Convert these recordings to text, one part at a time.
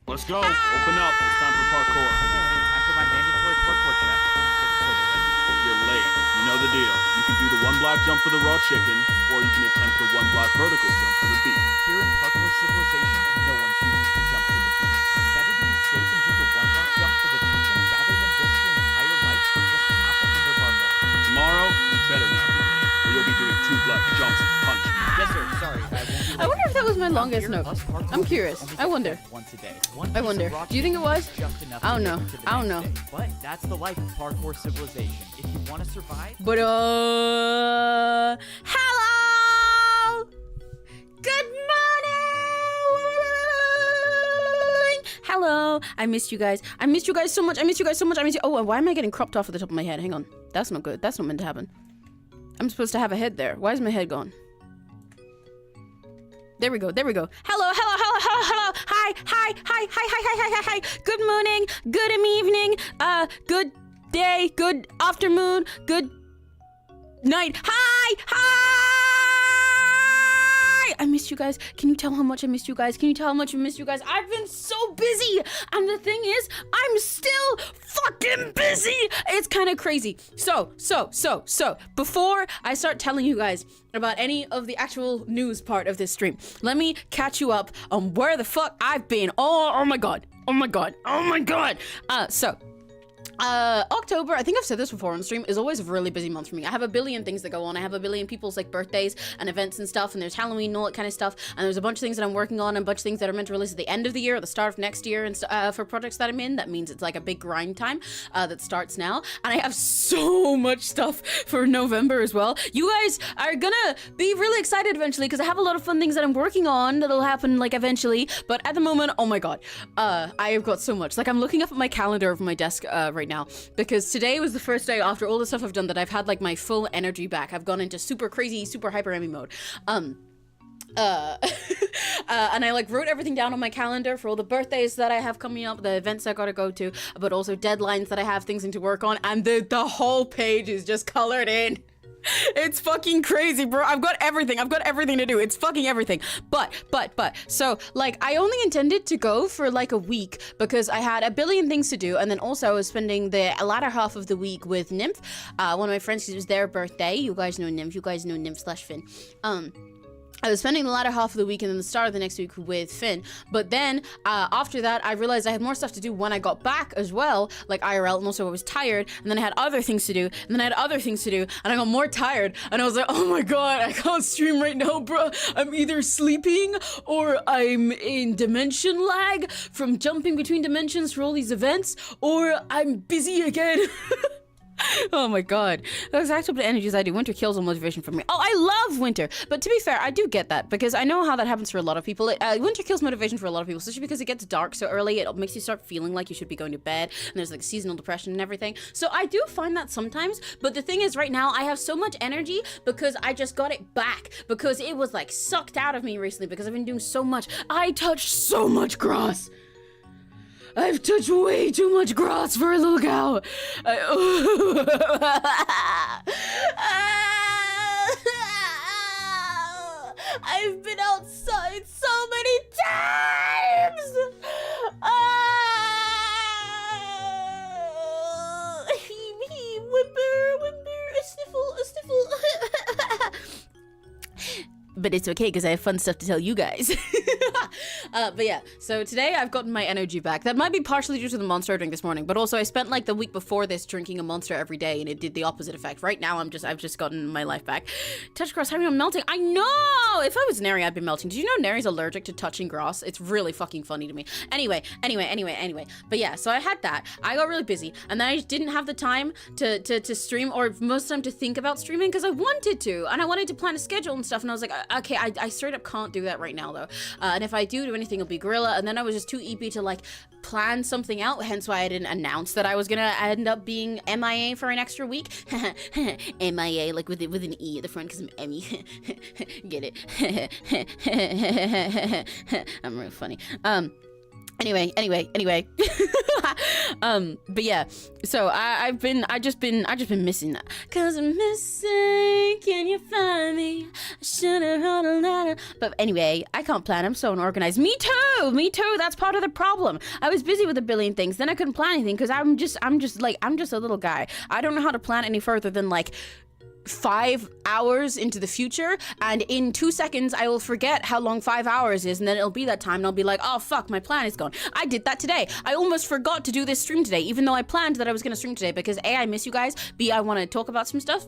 Let's go. Open up. It's time for parkour. Time for my mandatory parkour check. You're late. You know the deal. You can do the one block jump for the raw chicken, or you can attempt the one block vertical jump for the beef. Here in parkour civilization, no one chooses to jump for the beef. It's better to be safe and do the one block jump for the chicken rather than risk your entire life for just half a handlebar more. Tomorrow, you better not be late, or you'll be doing 2 block jumps and punches. Yes, sir. Sorry. I wonder if that was my longest note. I'm curious. I wonder. Once a day. I wonder. Do you think it was? I don't know. I don't know. But that's the life of parkour civilization. If you want to survive. But hello. Good morning. Hello. I missed you guys. I missed you guys so much. I missed you guys so much. I missed you. Oh, why am I getting cropped off at the top of my head? Hang on. That's not good. That's not meant to happen. I'm supposed to have a head there. Why is my head gone? There we go. There we go. Hello, hello, hello, hello, hello. Hi, hi, hi, hi, hi, hi, hi, hi. Good morning. Good evening. Good day. Good afternoon. Good night. Hi, hi. I missed you guys. Can you tell how much I missed you guys? Can you tell how much I missed you guys? I've been so busy. And the thing is, I'm still fucking busy. It's kind of crazy. So, before I start telling you guys about any of the actual news part of this stream, let me catch you up on where the fuck I've been. Oh my god. Oh my god. Oh my god. October, I think I've said this before on stream, is always a really busy month for me. I have a billion things that go on. I have a billion people's like birthdays and events and stuff, and there's Halloween and all that kind of stuff, and there's a bunch of things that I'm working on and a bunch of things that are meant to release at the end of the year or the start of next year, and for projects that I'm in. That means it's like a big grind time that starts now, and I have so much stuff for November as well. You guys are gonna be really excited eventually because I have a lot of fun things that I'm working on that'll happen like eventually, but at the moment, oh my god, I have got so much. Like, I'm looking up at my calendar over my desk right now, because today was the first day after all the stuff I've done that I've had like my full energy back. I've gone into super crazy, super hyper Emmy mode. And I like wrote everything down on my calendar for all the birthdays that I have coming up, the events I gotta go to, but also deadlines that I have, things to work on, and the whole page is just colored in. It's fucking crazy, bro. I've got everything to do. It's fucking everything. But, so, like, I only intended to go for, like, a week because I had a billion things to do, and then also I was spending the latter half of the week with Nymph, one of my friends, because it was their birthday. You guys know Nymph. You guys know Nymph/Finn. I was spending the latter half of the week and then the start of the next week with Finn. But then after that, I realized I had more stuff to do when I got back as well, like IRL, and also I was tired, and then I had other things to do, and then I had other things to do, and I got more tired, and I was like, oh my god, I can't stream right now, bro. I'm either sleeping or I'm in dimension lag from jumping between dimensions for all these events, or I'm busy again. Oh my god. That's exactly what the energies I do. Winter kills all motivation for me. Oh, I love winter. But to be fair, I do get that because I know how that happens for a lot of people. Winter kills motivation for a lot of people, especially because it gets dark so early. It makes you start feeling like you should be going to bed, and there's like seasonal depression and everything. So I do find that sometimes, but the thing is right now I have so much energy because I just got it back because it was like sucked out of me recently because I've been doing so much. I touched so much grass. I've touched way too much grass for a little cow. I've been outside so many times. Whimper, a sniffle. But it's okay because I have fun stuff to tell you guys. But yeah, so today I've gotten my energy back. That might be partially due to the monster I drank this morning, but also I spent like the week before this drinking a monster every day, and it did the opposite effect. Right now I've just gotten my life back. Touch grass, how are you melting? I know! If I was Neri, I'd be melting. Did you know Neri's allergic to touching grass? It's really fucking funny to me. Anyway. But yeah, so I had that. I got really busy, and then I just didn't have the time to stream, or most of the time to think about streaming, because I wanted to, and I wanted to plan a schedule and stuff, and I was like, okay, I straight up can't do that right now though. And if I do anything, it'll be Gorilla, and then I was just too EP to like plan something out, hence why I didn't announce that I was gonna end up being MIA for an extra week. MIA, like with an E at the front, because I'm Emmy. Get it? I'm real funny. Anyway. But yeah, so I've just been missing that. Cause I'm missing, can you find me? I should've wrote a letter. But anyway, I can't plan, I'm so unorganized. Me too, that's part of the problem. I was busy with a billion things, then I couldn't plan anything because I'm just a little guy. I don't know how to plan any further than like 5 hours into the future, and in 2 seconds I will forget how long 5 hours is, and then it'll be that time and I'll be like, oh fuck, my plan is gone. I did that today. I almost forgot to do this stream today, even though I planned that I was gonna stream today, because A, I miss you guys, B, I want to talk about some stuff,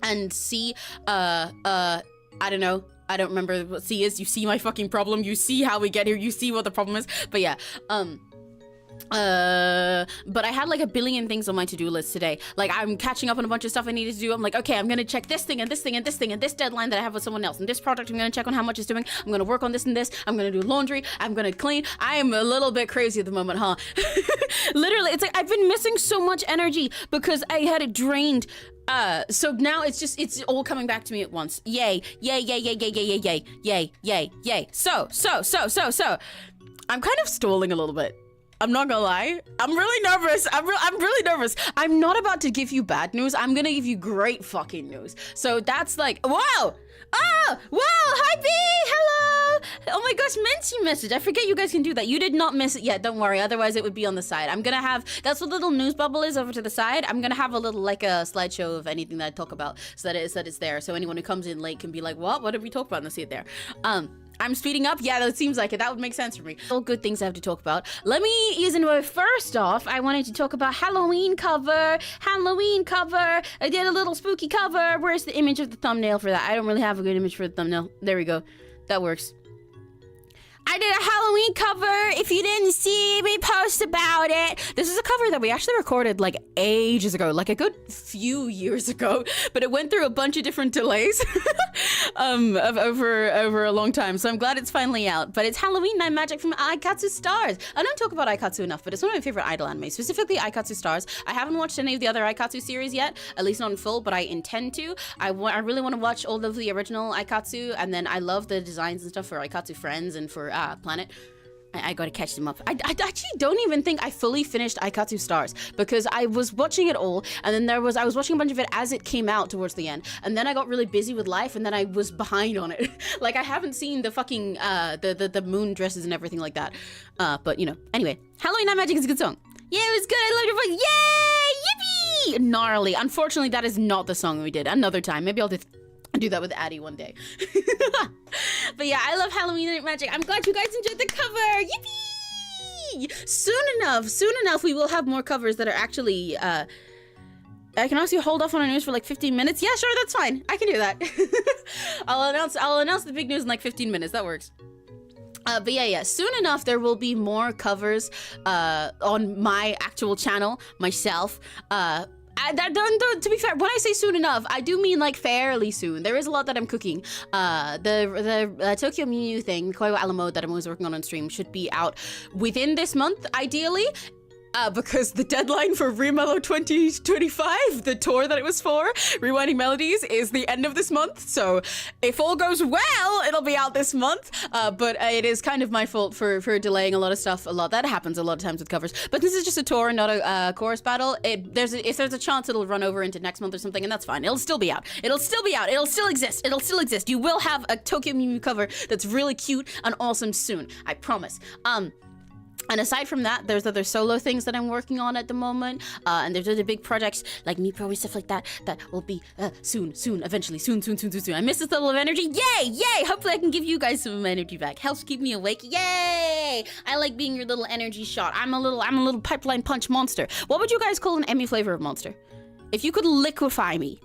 and C, I don't know, I don't remember what C is. You see my fucking problem, you see how we get here, you see what the problem is. But yeah, but I had like a billion things on my to-do list today. Like, I'm catching up on a bunch of stuff I needed to do. I'm like, okay, I'm gonna check this thing and this thing and this thing and this deadline that I have with someone else, and this project I'm gonna check on how much it's doing. I'm gonna work on this and this. I'm gonna do laundry. I'm gonna clean. I am a little bit crazy at the moment, huh? Literally, it's like I've been missing so much energy because I had it drained. So now it's all coming back to me at once. Yay. So. I'm kind of stalling a little bit. I'm not gonna lie. I'm really nervous. I'm really nervous. I'm not about to give you bad news. I'm gonna give you great fucking news. So that's like, wow. Oh, wow. Hi, B. Hello. Oh my gosh, mention message. I forget you guys can do that. You did not miss it yet. Don't worry. Otherwise, it would be on the side. I'm gonna have, that's what the little news bubble is over to the side. I'm gonna have a little, like a slideshow of anything that I talk about, so that it's there. So anyone who comes in late can be like, what did we talk about? And they'll see it there. I'm speeding up? Yeah, that seems like it. That would make sense for me. All good things I have to talk about. Let me ease into it. First off, I wanted to talk about Halloween cover. I did a little spooky cover. Where's the image of the thumbnail for that? I don't really have a good image for the thumbnail. There we go. That works. I did a Halloween cover. If you didn't see me post about it. This is a cover that we actually recorded like ages ago, like a good few years ago, but it went through a bunch of different delays over a long time. So I'm glad it's finally out. But it's Halloween Night Magic from Aikatsu Stars. I don't talk about Aikatsu enough, but it's one of my favorite idol animes, specifically Aikatsu Stars. I haven't watched any of the other Aikatsu series yet, at least not in full, but I intend to. I really want to watch all of the original Aikatsu, and then I love the designs and stuff for Aikatsu Friends and for Planet. I gotta catch them up. I actually don't even think I fully finished Aikatsu Stars, because I was watching it all, and then I was watching a bunch of it as it came out towards the end, and then I got really busy with life, and then I was behind on it. Like, I haven't seen the fucking the moon dresses and everything like that. But you know, anyway, Halloween Night Magic is a good song. Yeah, it was good. I loved your voice. Yay! Yippee! Gnarly. Unfortunately, that is not the song we did. Another time. Maybe I'll do that with Addie one day. But yeah, I love Halloween Night Magic. I'm glad you guys enjoyed the cover. Yippee! Soon enough, we will have more covers that are actually, I can also hold off on our news for like 15 minutes. Yeah, sure, that's fine. I can do that. I'll announce the big news in like 15 minutes. That works. But yeah, soon enough, there will be more covers, on my actual channel, myself. To be fair, when I say soon enough, I do mean like fairly soon. There is a lot that I'm cooking. The Tokyo Mew thing, Koiwa Alamo, that I'm always working on stream, should be out within this month, ideally. Because the deadline for Remello 2025, the tour that it was for, Rewinding Melodies, is the end of this month. So if all goes well, it'll be out this month. But it is kind of my fault for delaying a lot of stuff. That happens a lot of times with covers. But this is just a tour and not a chorus battle. If there's a chance it'll run over into next month or something, and that's fine. It'll still be out. It'll still exist. You will have a Tokyo Mew cover that's really cute and awesome soon. I promise. And aside from that, there's other solo things that I'm working on at the moment, and there's other big projects like Me Pro and stuff like that will be soon, eventually, soon. I miss this level of energy. Yay! Hopefully I can give you guys some energy back. Helps keep me awake. Yay! I like being your little energy shot. I'm a little pipeline punch monster. What would you guys call an Emmy flavor of monster? If you could liquefy me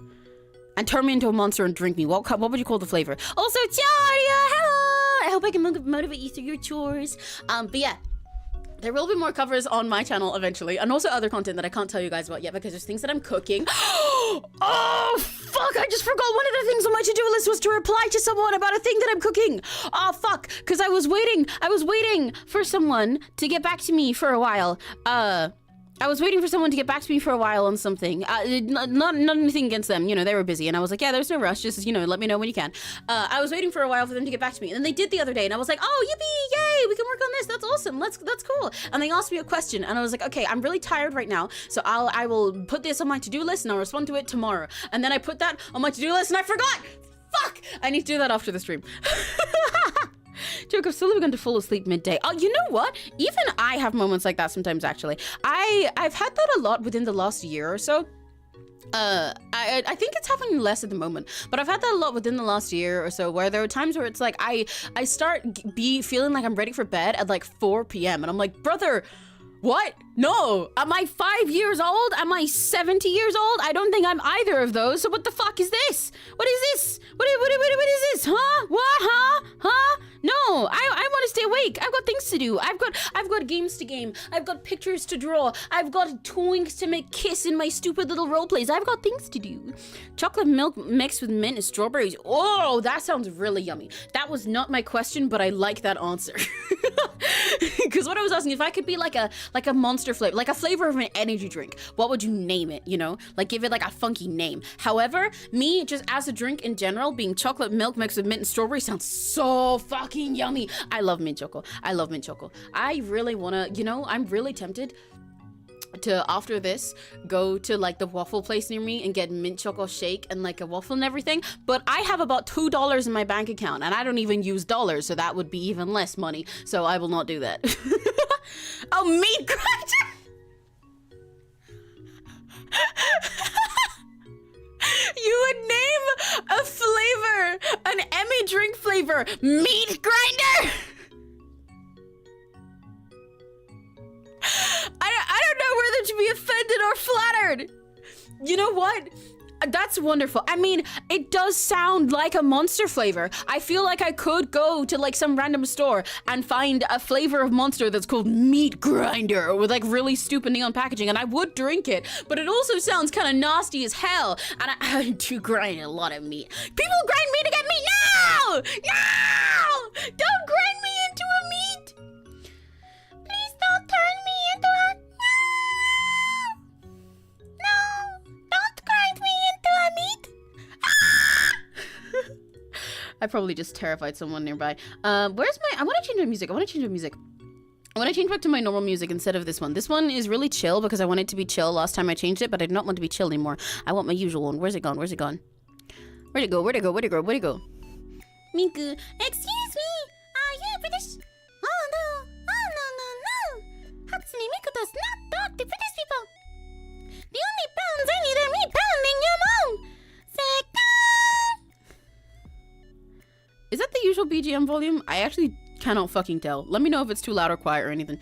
and turn me into a monster and drink me, what would you call the flavor? Also, Charia, hello! I hope I can motivate you through your chores. But yeah. There will be more covers on my channel eventually, and also other content that I can't tell you guys about yet because there's things that I'm cooking. Oh, fuck, I just forgot one of the things on my to-do list was to reply to someone about a thing that I'm cooking. Oh, fuck, because I was waiting for someone to get back to me for a while. I was waiting for someone to get back to me for a while on something. Not anything against them. You know, they were busy. And I was like, yeah, there's no rush. Just, you know, let me know when you can. I was waiting for a while for them to get back to me. And then they did the other day. And I was like, oh, yippee, yay, we can work on this. That's awesome. That's cool. And they asked me a question. And I was like, okay, I'm really tired right now. So I will put this on my to-do list and I'll respond to it tomorrow. And then I put that on my to-do list and I forgot. Fuck! I need to do that after the stream. Joke, I've still begun to fall asleep midday. Oh, you know what? Even I have moments like that sometimes, actually. I've had that a lot within the last year or so. I think it's happening less at the moment, but I've had that a lot within the last year or so, where there are times where it's like I start feeling like I'm ready for bed at like 4 p.m. and I'm like, brother, what? No. Am I 5 years old? Am I 70 years old? I don't think I'm either of those. So what the fuck is this? What is this? What is this? Huh? What? Huh? No, I want to stay awake. I've got things to do. I've got games to game. I've got pictures to draw. I've got twinks to make kiss in my stupid little role plays. I've got things to do. Chocolate milk mixed with mint and strawberries. Oh, that sounds really yummy. That was not my question, but I like that answer. Because what I was asking, if I could be like a monster flavor, like a flavor of an energy drink, what would you name it? You know, like give it like a funky name. However, me just as a drink in general, being chocolate milk mixed with mint and strawberry sounds so fucking yummy. I love mint choco. I love mint choco. I really wanna, you know, I'm really tempted to, after this, go to like the waffle place near me and get mint choco shake and like a waffle and everything. But I have about $2 in my bank account and I don't even use dollars, so that would be even less money. So I will not do that. Oh, meat grinder! You would name a flavor, an Emmy drink flavor, meat grinder? I don't know whether to be offended or flattered. You know what? That's wonderful. I mean, it does sound like a Monster flavor. I feel like I could go to like some random store and find a flavor of Monster that's called meat grinder with like really stupid neon packaging, and I would drink it, but it also sounds kind of nasty as hell, and I do grind a lot of meat. People grind meat to get meat. No! No! Don't grind me into a meat. Please don't turn me into a... No! Don't grind me into a meat. Ah! I probably just terrified someone nearby. Where's my... I want to change my music. I want to change back to my normal music instead of this one. This one is really chill because I want it to be chill last time I changed it, but I did not want to be chill anymore. I want my usual one. Where's it gone? Where's it gone? Where'd it go? Where'd it go? Where'd it go? Where'd it go? Minku, excuse me. Are you British? Oh no. Oh no, no, no. Hatsune Miku does not talk to British people. The only pounds I need are me pounding your mom. Is that the usual BGM volume? I actually cannot fucking tell. Let me know if it's too loud or quiet or anything.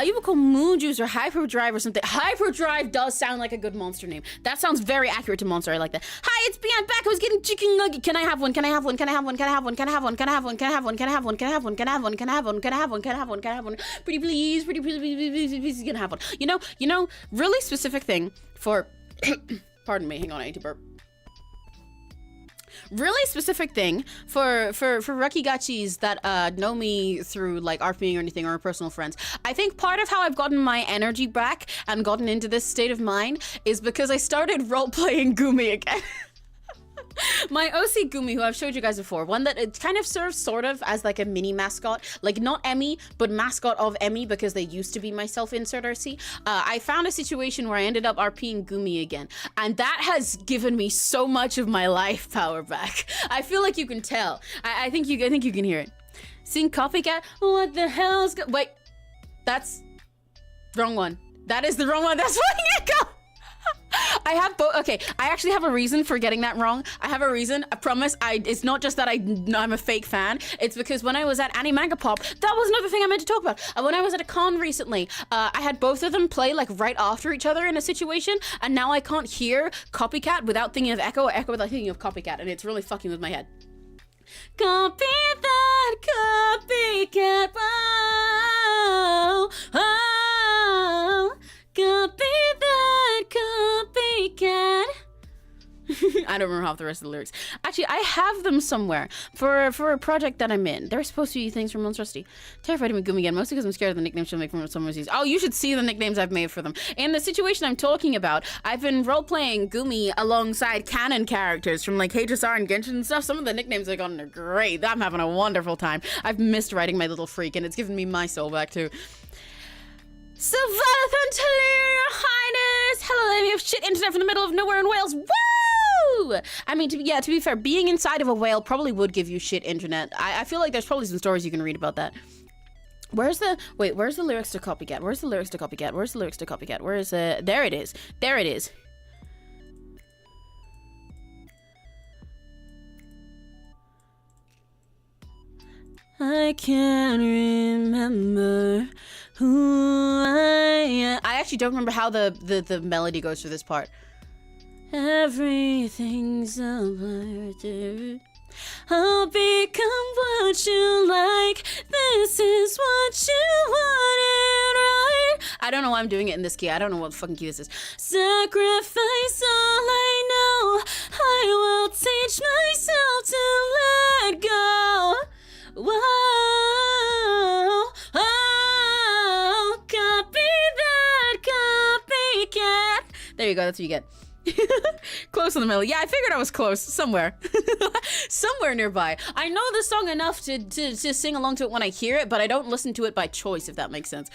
You would call Moon Juice or Hyperdrive or something. Hyperdrive does sound like a good Monster name. That sounds very accurate to Monster. I like that. Hi, it's Beyond Back. I was getting chicken nugget. Can I have one? Can I have one? Can I have one? Can I have one? Can I have one? Can I have one? Can I have one? Can I have one? Can I have one? Can I have one? Can I have one? Can I have one? Can I have one? Can I have one? Pretty please, pretty please, can I have one? You know, really specific thing for pardon me, hang on, I need to burp. Really specific thing for Rakigachis that know me through like RPing or anything or personal friends. I think part of how I've gotten my energy back and gotten into this state of mind is because I started role-playing Gumi again. My OC Gumi, who I've showed you guys before, one that it kind of serves sort of as like a mini mascot, like not Emmy, but mascot of Emmy because they used to be my self-insert RC. I found a situation where I ended up RPing Gumi again, and that has given me so much of my life power back. I feel like you can tell. I think you can hear it. Sing Copycat. What the hell's wait? That's wrong one. That is the wrong one. That's Flying Echo. I have both. Okay, I actually have a reason for getting that wrong. I have a reason. I promise. It's not just that I'm a fake fan. It's because when I was at Anime Manga Pop, that was another thing I meant to talk about. When I was at a con recently, I had both of them play like right after each other in a situation, and now I can't hear Copycat without thinking of Echo or Echo without thinking of Copycat, and it's really fucking with my head. Copy that, copycat, oh, oh, copy that, copycat. I don't remember half the rest of the lyrics. Actually, actually, I have them somewhere for a project that I'm in. They're supposed to be things from Monstrosity. Terrified of me Goomy again, mostly because I'm scared of the nicknames she'll make from someone's use. Oh, you should see the nicknames I've made for them. In the situation I'm talking about, I've been role-playing Goomy alongside canon characters from like HSR and Genshin and stuff. Some of the nicknames I've gotten are great. I'm having a wonderful time. I've missed writing my little freak, and it's given me my soul back too. Sylvanathan Talir, Your Highness! Hello, lady of shit internet from the middle of nowhere in Wales. Woo! I mean, to be fair, being inside of a whale probably would give you shit internet. I feel like there's probably some stories you can read about that. Where's the lyrics to Copycat? Where's the lyrics to Copycat? Where's the lyrics to Copycat? Where is it? There it is. There it is. I can't remember who I am. I actually don't remember how the melody goes for this part. Everything's a blur. I'll become what you like. This is what you wanted, right? I don't know why I'm doing it in this key. I don't know what fucking key this is. Sacrifice all I know. I will teach myself to let go. Whoa, oh, copy that, copycat. There you go, that's what you get. Close in the middle. Yeah, I figured I was close. Somewhere. Somewhere nearby. I know the song enough to sing along to it when I hear it, but I don't listen to it by choice, if that makes sense.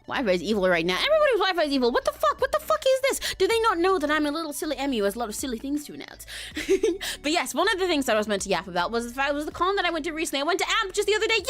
Wi-Fi's evil right now. Everybody's Wi-Fi's evil. What the fuck? What the fuck is this? Do they not know that I'm a little silly Emmy who has a lot of silly things to announce? But yes, one of the things that I was meant to yap about was the con that I went to recently. I went to AMP just the other day. Yay!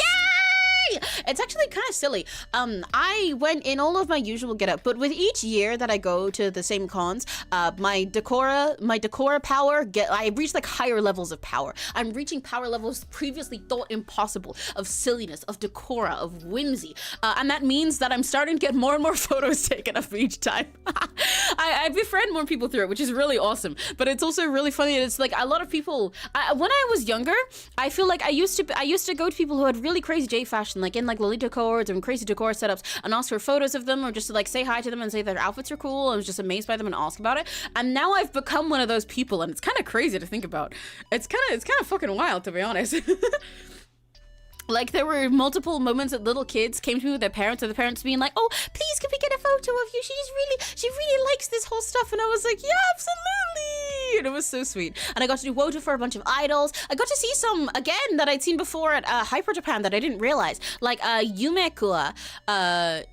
It's actually kind of silly. I went in all of my usual getup, but with each year that I go to the same cons, my decora power I reach like higher levels of power. I'm reaching power levels previously thought impossible of silliness, of decora, of whimsy, and that means that I'm starting to get more and more photos taken of me each time. I befriend more people through it, which is really awesome. But it's also really funny. It's like a lot of people. When I was younger, I feel like I used to go to people who had really crazy J fashion, like in like Lolita cohorts and crazy decor setups, and ask for photos of them or just to like say hi to them and say their outfits are cool. I was just amazed by them and ask about it. And now I've become one of those people, and it's kind of crazy to think about. It's kind of fucking wild, to be honest. Like, there were multiple moments that little kids came to me with their parents, and the parents being like, oh, please, can we get a photo of you? She really likes this whole stuff. And I was like, yeah, absolutely. And it was so sweet. And I got to do Wota for a bunch of idols. I got to see some, again, that I'd seen before at Hyper Japan that I didn't realize. Like, Yumekua, Yumekua,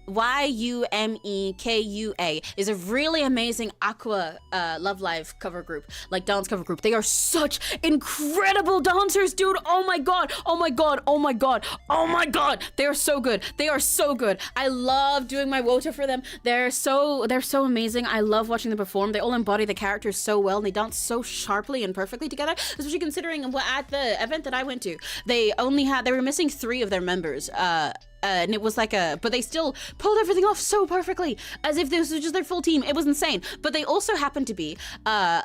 is a really amazing Aqua Love Live cover group, like dance cover group. They are such incredible dancers, dude. Oh my god, oh my god, oh my god. Oh my god, they are so good. They are so good. I love doing my Wota for them. They're so amazing. I love watching them perform. They all embody the characters so well, and they dance so sharply and perfectly together, especially considering at the event that I went to, they were missing 3 of their members. And it was like but they still pulled everything off so perfectly, as if this was just their full team. It was insane. But they also happened to be, I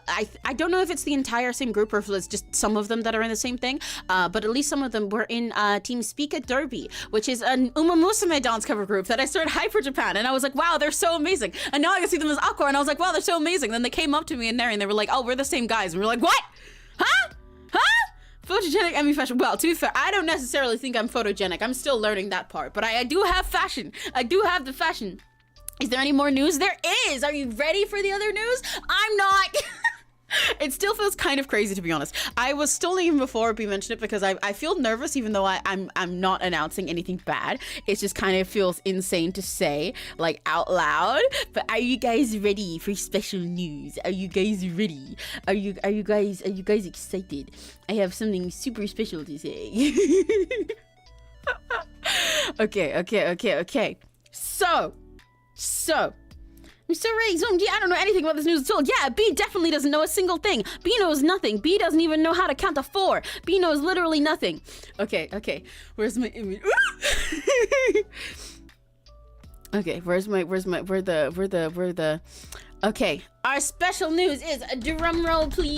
don't know if it's the entire same group or if it's just some of them that are in the same thing, but at least some of them were in Team Spica Derby, which is an Uma Musume dance cover group that I started Hyper Japan, and I was like, wow, they're so amazing. And now I can see them as Aqua, and I was like, wow, they're so amazing. Then they came up to me and Neri, and they were like, oh, we're the same guys. And we were like, what? Huh? Photogenic Emmy fashion. Well, to be fair, I don't necessarily think I'm photogenic. I'm still learning that part, but I do have fashion. I do have the fashion. Is there any more news? There is. Are you ready for the other news? I'm not. It still feels kind of crazy, to be honest. I was stalling even before we mentioned it because I feel nervous, even though I'm not announcing anything bad. It just kind of feels insane to say, like, out loud. But are you guys ready for special news? Are you guys ready? Are you guys excited? I have something super special to say. Okay. So. Mr. Riggs, I don't know anything about this news at all. Yeah, B definitely doesn't know a single thing. B knows nothing. B doesn't even know how to count to 4. B knows literally nothing. Okay. Where's my image? Okay, where the okay. Our special news is a drum roll, please.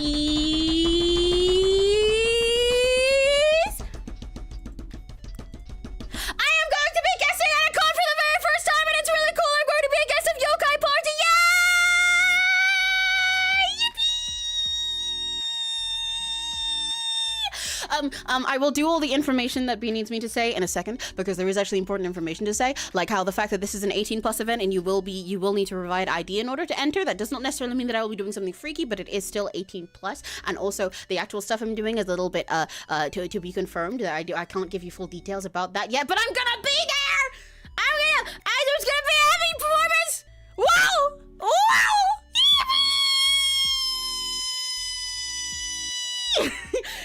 I am going to be guesting at a con for the very first time, and it's really cool. I'm going to be a guest of Yokai Party. Yay! I will do all the information that B needs me to say in a second, because there is actually important information to say, like how the fact that this is an 18+ event and you will need to provide ID in order to enter. That does not necessarily mean that I will be doing something freaky, but it is still 18+. And also the actual stuff I'm doing is a little bit to be confirmed. I can't give you full details about that yet, but I'm gonna be there. There's gonna be a heavy performance. Wow! Wow!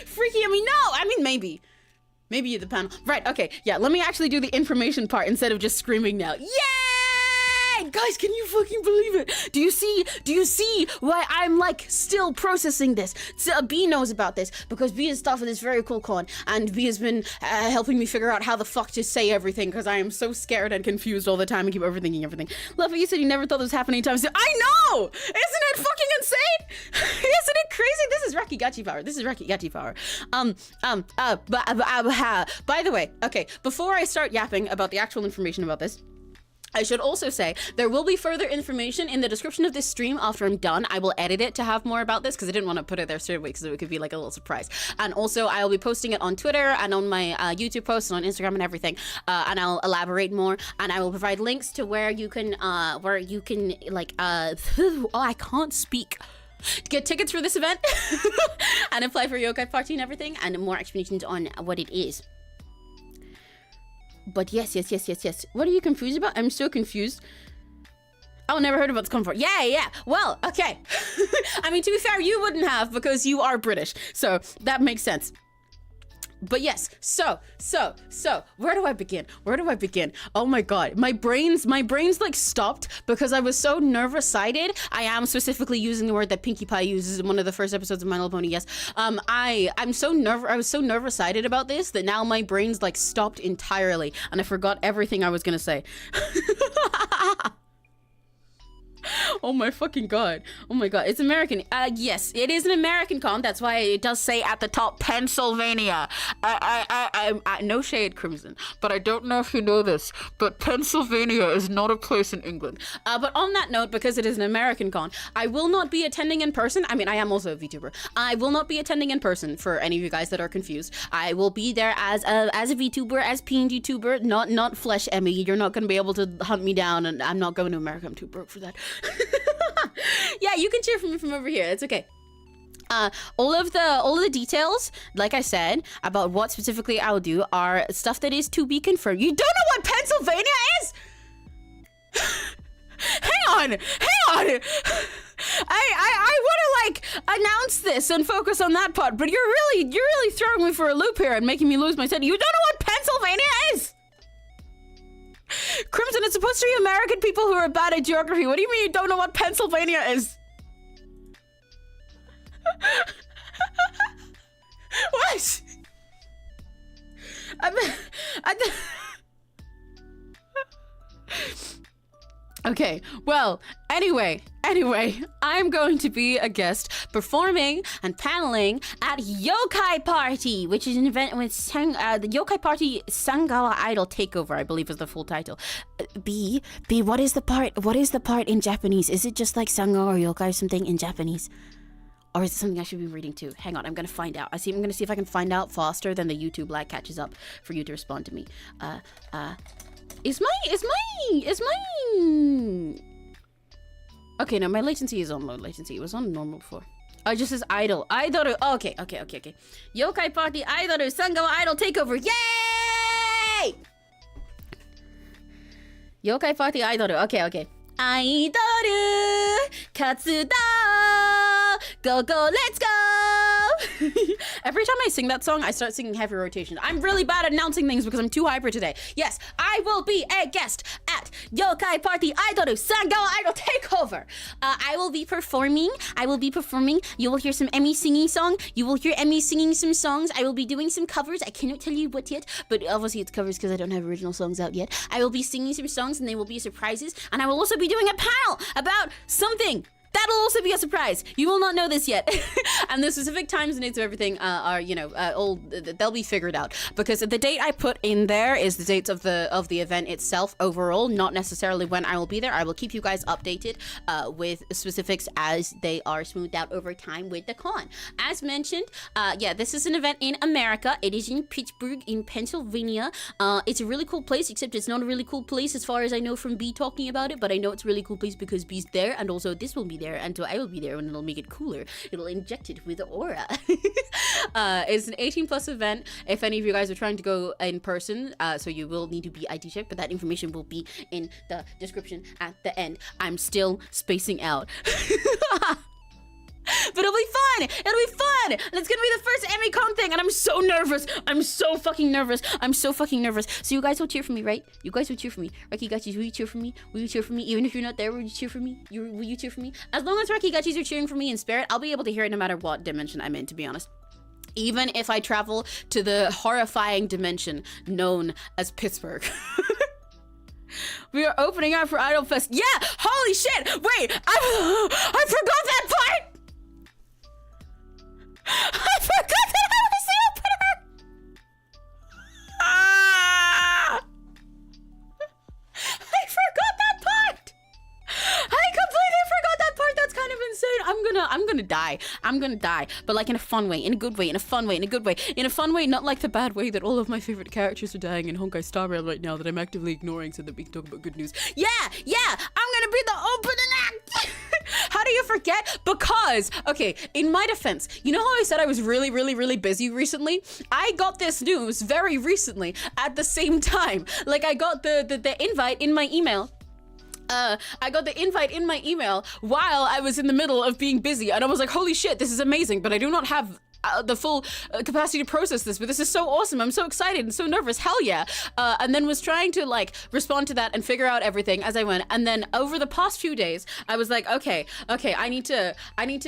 Freaky, maybe the panel. Right, okay, yeah, let me actually do the information part instead of just screaming now. Yay! Guys, can you fucking believe it? Do you see why I'm like still processing this? So, B knows about this because B is stuff with this very cool con, and B has been helping me figure out how the fuck to say everything, because I am so scared and confused all the time and keep overthinking everything. Lovely, you said you never thought this was happening anytime soon. I know! Isn't it fucking insane? Isn't it crazy? This is Rakigachi power. By the way, okay, before I start yapping about the actual information about this, I should also say there will be further information in the description of this stream after I'm done. I will edit it to have more about this because I didn't want to put it there straight away because it could be like a little surprise. And also I will be posting it on Twitter and on my YouTube posts and on Instagram and everything. And I'll elaborate more, and I will provide links to where you can like oh, I can't speak. Get tickets for this event and apply for Yokai Party and everything, and more explanations on what it is. But yes. What are you confused about? I'm so confused. Oh, never heard about this comfort. Yeah. Well, okay. I mean, to be fair, you wouldn't have because you are British. So that makes sense. But yes, so, where do I begin? Oh my god, my brains like stopped because I was so nervous-sided. I am specifically using the word that Pinkie Pie uses in one of the first episodes of My Little Pony, yes. I was so nervous-sided about this that now my brains like stopped entirely and I forgot everything I was gonna say. Oh my fucking god. Oh my god. It's American. Yes, it is an American con. That's why it does say at the top Pennsylvania. I no shade, Crimson, but I don't know if you know this, but Pennsylvania is not a place in England. But on that note, because it is an American con, I will not be attending in person. I mean, I am also a VTuber. I will not be attending in person for any of you guys that are confused. I will be there as a VTuber, as PNG tuber, not {𝘆cie_𝘂𝗿. You're not going to be able to hunt me down, and I'm not going to America. I'm too broke for that. Yeah, you can cheer for me from over here. It's okay. All of the details, like I said, about what specifically I'll do are stuff that is to be confirmed. You don't know what Pennsylvania is? Hang on. I want to like announce this and focus on that part, but you're really throwing me for a loop here and making me lose my sense. You don't know what Pennsylvania is? Crimson, it's supposed to be American people who are bad at geography. What do you mean you don't know what Pennsylvania is? What? Okay, well, anyway, I'm going to be a guest performing and paneling at Yokai Party, which is an event with the Yokai Party Sangawa Idol Takeover, I believe is the full title. B, what is the part in Japanese? Is it just like Sangawa or Yokai or something in Japanese? Or is it something I should be reading too? Hang on, I'm gonna find out. I'm gonna see if I can find out faster than the YouTube lag catches up for you to respond to me. Is my okay, no, my latency is on low latency. It was on normal before. Oh, it just says idol. Idoru. Oh, okay. Yokai Party Idoru Sangawa Idol Takeover. Yay! Yokai Party Idoru. Okay. Idoru Katsudo. Go, let's go! Every time I sing that song, I start singing heavy rotation. I'm really bad at announcing things because I'm too hyper today. Yes, I will be a guest at Yokai Party Idoru Sangawa Idol Takeover. I will be performing. You will hear some Emmy singing song. You will hear Emmy singing some songs. I will be doing some covers. I cannot tell you what yet, but obviously it's covers because I don't have original songs out yet. I will be singing some songs and they will be surprises. And I will also be doing a panel about something. That'll also be a surprise. You will not know this yet. And the specific times and dates of everything are, they'll be figured out. Because the date I put in there is the dates of the event itself overall, not necessarily when I will be there. I will keep you guys updated with specifics as they are smoothed out over time with the con. As mentioned, this is an event in America. It is in Pittsburgh, in Pennsylvania. It's a really cool place, except it's not a really cool place as far as I know from B talking about it, but I know it's a really cool place because B's there, and also this will be there, and so I will be there, and it'll make it cooler. It'll inject it with aura. It's an 18+ event. If any of you guys are trying to go in person, so you will need to be ID checked, but that information will be in the description at the end. I'm still spacing out. But it'll be fun! It'll be fun! And it's gonna be the first Emmy-Con thing, and I'm so nervous! I'm so fucking nervous! I'm so fucking nervous. So you guys will cheer for me, right? You guys will cheer for me. Rakigachis, will you cheer for me? Will you cheer for me? Even if you're not there, will you cheer for me? Will you cheer for me? As long as Rakigachis are cheering for me in spirit, I'll be able to hear it no matter what dimension I'm in, to be honest. Even if I travel to the horrifying dimension known as Pittsburgh. We are opening up for Idol Fest. Yeah! Holy shit! Wait! I forgot that part! I forgot that I was the opener! I forgot that part! I completely forgot that part. That's kind of insane. I'm gonna die. I'm gonna die. But like in a fun way, in a good way, in a fun way, in a good way. In a fun way, not like the bad way that all of my favorite characters are dying in Honkai Star Rail right now that I'm actively ignoring so that we can talk about good news. Yeah! I'm gonna be the opening act! How do you forget? Because, okay, in my defense, you know how I said I was really, really, really busy recently? I got this news very recently at the same time. Like, I got the invite in my email. I got the invite in my email while I was in the middle of being busy, and I was like, holy shit, this is amazing, but I do not have the full capacity to process this, but this is so awesome. I'm so excited and so nervous. Hell yeah. And then was trying to like respond to that and figure out everything as I went. And then over the past few days, I was like, okay, I need to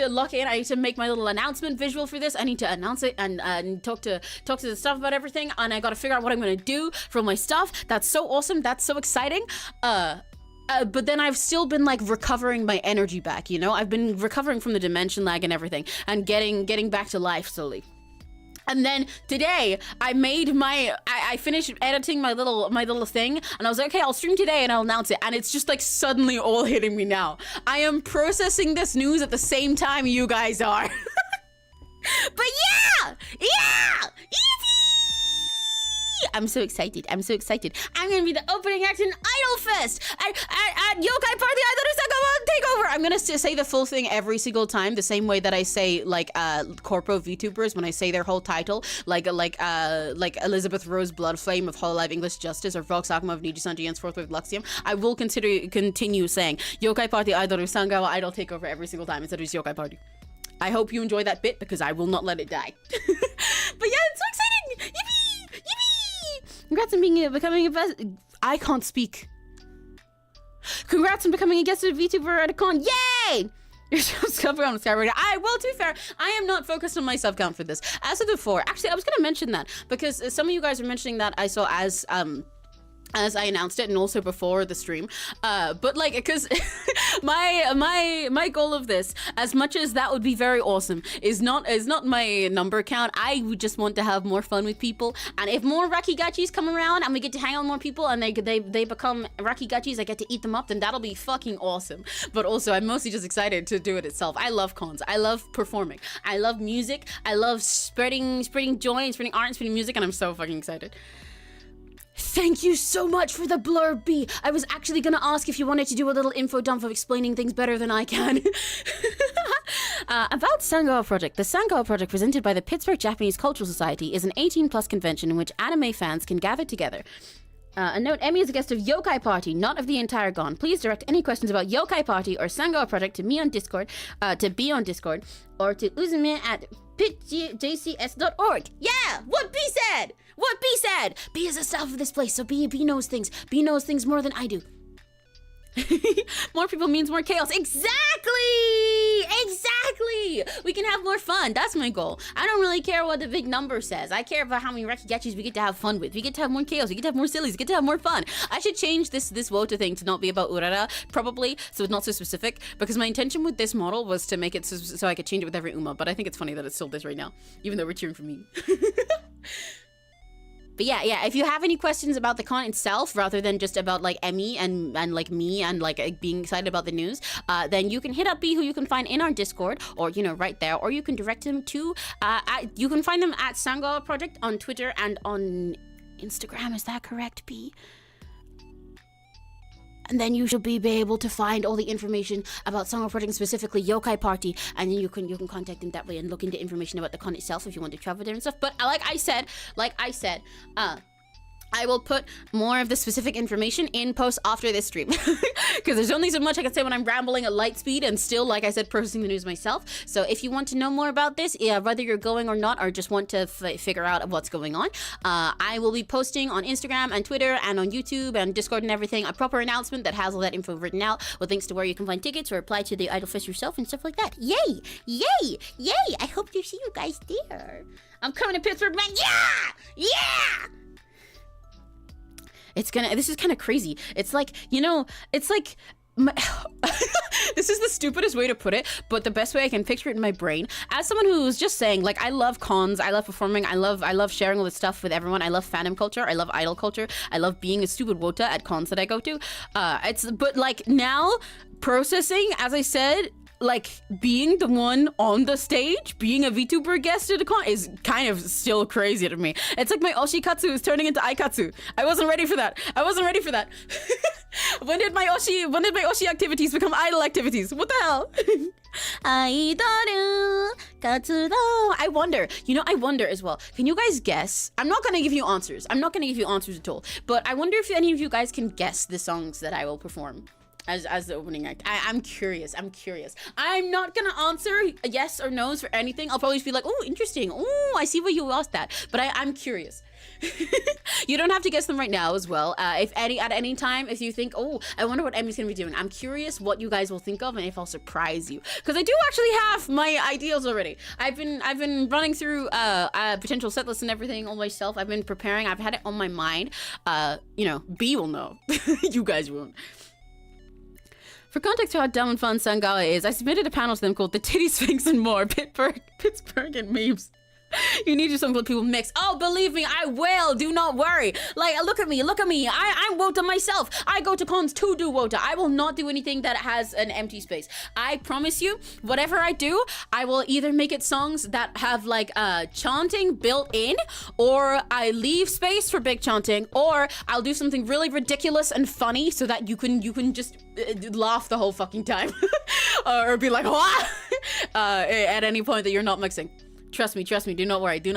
lock in. I need to make my little announcement visual for this. I need to announce it and talk to the stuff about everything. And I got to figure out what I'm going to do for my stuff. That's so awesome. That's so exciting. But then I've still been like recovering my energy back, you know? I've been recovering from the dimension lag and everything and getting back to life slowly. And then today I made I finished editing my little thing, and I was like, okay, I'll stream today and I'll announce it. And it's just like suddenly all hitting me now. I am processing this news at the same time you guys are. But yeah! I'm so excited. I'm gonna be the opening act in Idol Fest at Yokai Party Idol Takeover. I'm gonna say the full thing every single time, the same way that I say like corpo VTubers when I say their whole title, like Elizabeth Rose Bloodflame of Hololive English Justice or Vox Akuma of Niji-Sanji Henceforth with Luxium. I will continue saying Yokai Party Idol Sangawa Idol Takeover every single time instead of just Yokai Party. I hope you enjoy that bit because I will not let it die. But yeah, it's so exciting! Yippee! Congrats on becoming a best. I can't speak. Congrats on becoming a guest of VTuber at a con. Yay! You're sub on Skyward. To be fair, I am not focused on my sub count for this. As of before, actually, I was gonna mention that because some of you guys are mentioning that I saw as I announced it and also before the stream, but like, because my goal of this, as much as that would be very awesome, is not my number count. I would just want to have more fun with people, and if more Rakigachis come around and we get to hang out with more people and they become Rakigachis, I get to eat them up, then that'll be fucking awesome. But also, I'm mostly just excited to do it itself. I love cons. I love performing. I love music. I love spreading joy and spreading art and spreading music, and I'm so fucking excited. Thank you so much for the blurb, B. I was actually gonna ask if you wanted to do a little info dump of explaining things better than I can. About Sangawa Project. The Sangawa Project, presented by the Pittsburgh Japanese Cultural Society, is an 18+ convention in which anime fans can gather together. A note, Emmy is a guest of Yokai Party, not of the entire GON. Please direct any questions about Yokai Party or Sangawa Project to me on Discord, or to Uzume at pitjcs.org. Yeah! What B said! B is the staff of this place, so B knows things. B knows things more than I do. More people means more chaos. Exactly! Exactly! We can have more fun. That's my goal. I don't really care what the big number says. I care about how many Rekigachis we get to have fun with. We get to have more chaos. We get to have more sillies. We get to have more fun. I should change this Wota thing to not be about Urara, probably, so it's not so specific, because my intention with this model was to make it so I could change it with every Uma, but I think it's funny that it's still this right now, even though we're cheering for me. But yeah, if you have any questions about the con itself, rather than just about like Emmy and like me and like being excited about the news, then you can hit up B, who you can find in our Discord, or, you know, right there, or you can direct them to, you can find them at Sangawa Project on Twitter and on Instagram. Is that correct, B? And then you should be able to find all the information about Sangawa Project, specifically Yokai Party, and then you can contact them that way and look into information about the con itself if you want to travel there and stuff. But like I said, I will put more of the specific information in post after this stream, because there's only so much I can say when I'm rambling at light speed and still, like I said, processing the news myself. So if you want to know more about this, whether you're going or not, or just want to figure out what's going on, I will be posting on Instagram and Twitter and on YouTube and Discord and everything a proper announcement that has all that info written out with links to where you can find tickets or apply to the Idol Fest yourself and stuff like that. Yay! Yay! Yay! I hope to see you guys there. I'm coming to Pittsburgh, man. Yeah! Yeah! This is kind of crazy. It's like, you know, it's like, this is the stupidest way to put it, but the best way I can picture it in my brain, as someone who's just saying, like, I love cons, I love performing, I love sharing all this stuff with everyone, I love fandom culture, I love idol culture, I love being a stupid wota at cons that I go to, but like, now, processing, as I said, like, being the one on the stage, being a VTuber guest at a con is kind of still crazy to me. It's like my 𝘆cie 𝘂𝗿 is turning into aikatsu. I wasn't ready for that. When did my 𝘆cie activities become idol activities? What the hell? Aidoru katsudo. I wonder as well. Can you guys guess? I'm not gonna give you answers. At all. But I wonder if any of you guys can guess the songs that I will perform as the opening act. I'm curious. I'm not gonna answer yes or no's for anything. I'll probably just be like, oh, interesting. Oh, I see why you asked that. But I'm curious. You don't have to guess them right now as well. At any time, if you think, oh, I wonder what Emmy's gonna be doing, I'm curious what you guys will think of and if I'll surprise you. Because I do actually have my ideas already. I've been running through potential set lists and everything all myself. I've been preparing. I've had it on my mind. You know, B will know. You guys won't. For context to how dumb and fun Sangawa is, I submitted a panel to them called The Titty Sphinx and More, Pittsburgh and Memes. You need your song to let people mix. Oh, believe me, I will. Do not worry. Like, look at me. I'm Wota myself. I go to cons to do Wota. I will not do anything that has an empty space. I promise you, whatever I do, I will either make it songs that have like chanting built in, or I leave space for big chanting, or I'll do something really ridiculous and funny so that you can just laugh the whole fucking time, or be like, what? At any point that you're not mixing. Trust me, do not worry. That's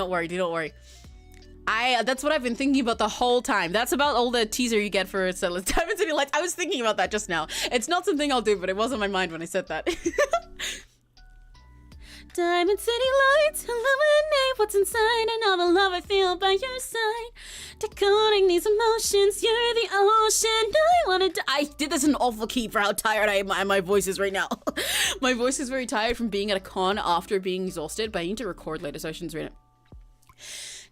what I've been thinking about the whole time. That's about all the teaser you get for Setlist Diamond City Lights. I was thinking about that just now. It's not something I'll do, but it was on my mind when I said that. Diamond City Lights, illuminate what's inside, and all the love I feel by your side. Decoding these emotions, you're the ocean. I did this in an awful key for how tired my voice is right now. My voice is very tired from being at a con after being exhausted, but I need to record later so I shouldn't read it.